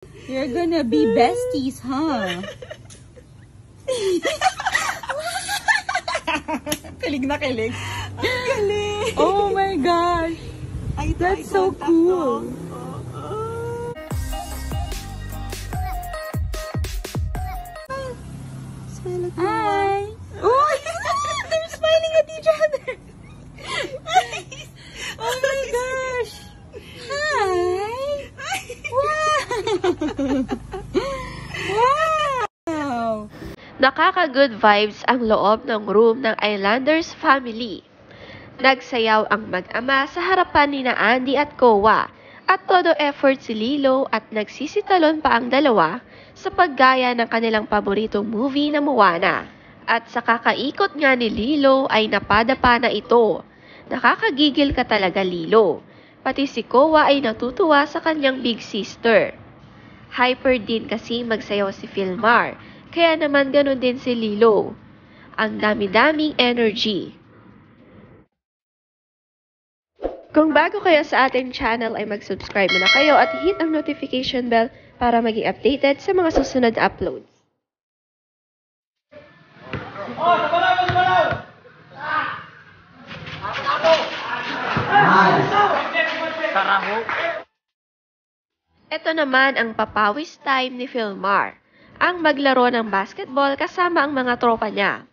You're gonna be besties, huh? Kilig na kilig. Ang galing. Oh my gosh. That's so cool. Hi. Oh, they're smiling at each other. Oh my gosh. Hi. Wow. Wow. Nakaka-good vibes ang loob ng room ng Islanders family. Nagsayaw ang mag-ama sa harapan ni na Andy at Kowa at todo effort si Lilo at nagsisitalon pa ang dalawa sa paggaya ng kanilang paboritong movie na Moana. At sa kakaikot nga ni Lilo ay napadapa na ito. Nakakagigil ka talaga, Lilo. Pati si Kowa ay natutuwa sa kanyang big sister. Hyper din kasi magsayaw si Philmar, kaya naman ganun din si Lilo. Ang dami-daming energy. Kung bago kayo sa ating channel ay mag-subscribe na kayo at hit ang notification bell para maging updated sa mga susunod na uploads. Ito naman ang papawis time ni Philmar, ang maglaro ng basketball kasama ang mga tropa niya.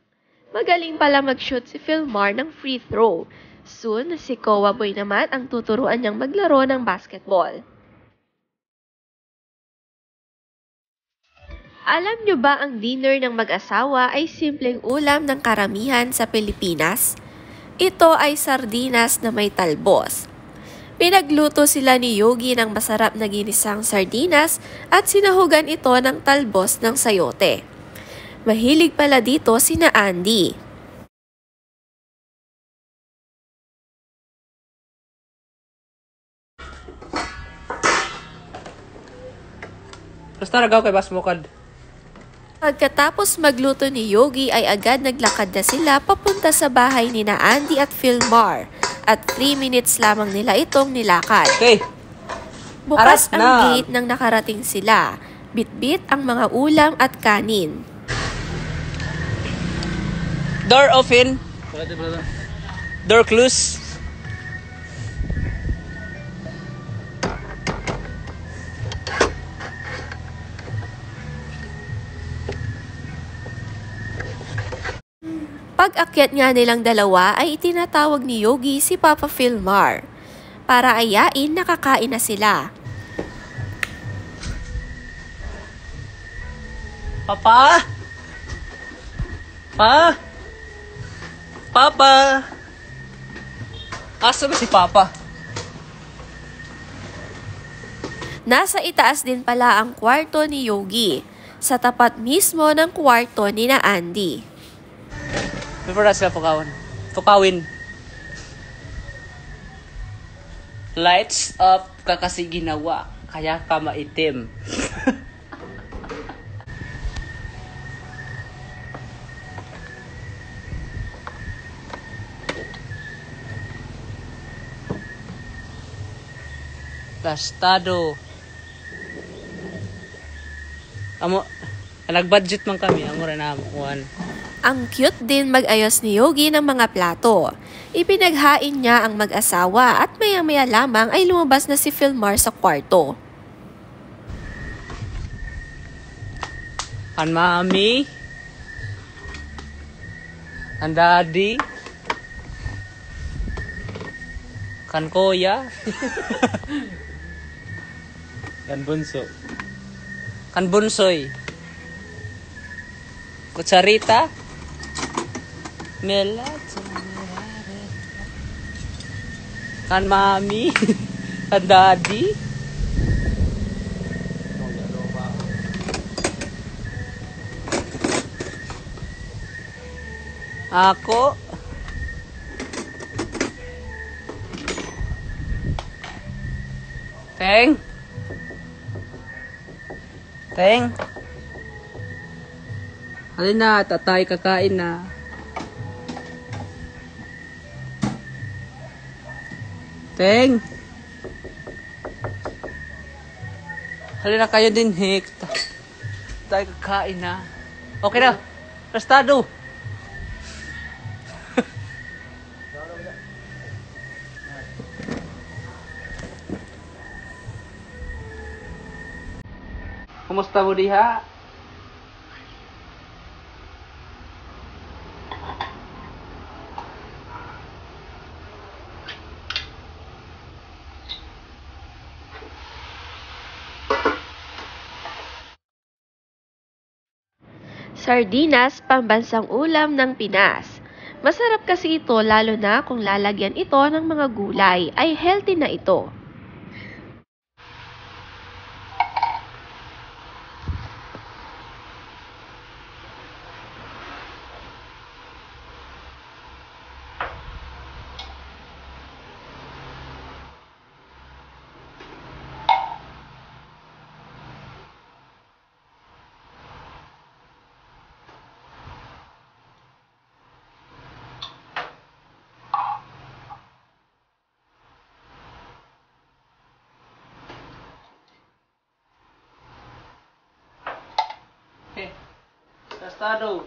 Magaling pala mag-shoot si Philmar ng free throw. Soon, si Kowa Boy naman ang tuturuan niyang maglaro ng basketball. Alam niyo ba ang dinner ng mag-asawa ay simpleng ulam ng karamihan sa Pilipinas? Ito ay sardinas na may talbos. Pinagluto sila ni Yogi ng masarap na ginisang sardinas at sinahugan ito ng talbos ng sayote. Mahilig pala dito sina Andy. Basta nagaw kay Bas Mukad. Pagkatapos magluto ni Yogi ay agad naglakad na sila papunta sa bahay ni na Andy at Philmar. At 3 minutes lamang nila itong nilakad. Okay. Bukas Aras ang na. gate nang nakarating sila. Bitbit ang mga ulam at kanin. Door open. Door close. Pag-akyat nga nilang dalawa ay itinatawag ni Yogi si Papa Philmar. Para ayain nakakain na sila. Papa? Pa? Papa? Asa ba si Papa? Nasa itaas din pala ang kwarto ni Yogi, sa tapat mismo ng kwarto ni na Andy. Before na sila Tukawin. Lights up ka kasi ginawa, kaya ka maitim. Gastado. Amo, nag-budget man kami, amo rin na one. Ang cute din mag-ayos ni Yogi ng mga plato. Ipinaghain niya ang mag-asawa at maya-maya lamang ay lumabas na si Philmar sa kwarto. Ang mami, ang daddy, kan kuya, kan bunso, kan bunsoy, kutsarita, kan mami, kan daddy, ako, Teng, halin na, tatay kakain na. Teng, Halina kayo din, Hik. Tayo kakain na. Okay na. Rastado. Kumusta mo diha? Sardinas, pambansang ulam ng Pinas. Masarap kasi ito lalo na kung lalagyan ito ng mga gulay, ay healthy na ito. Okay. Rastado.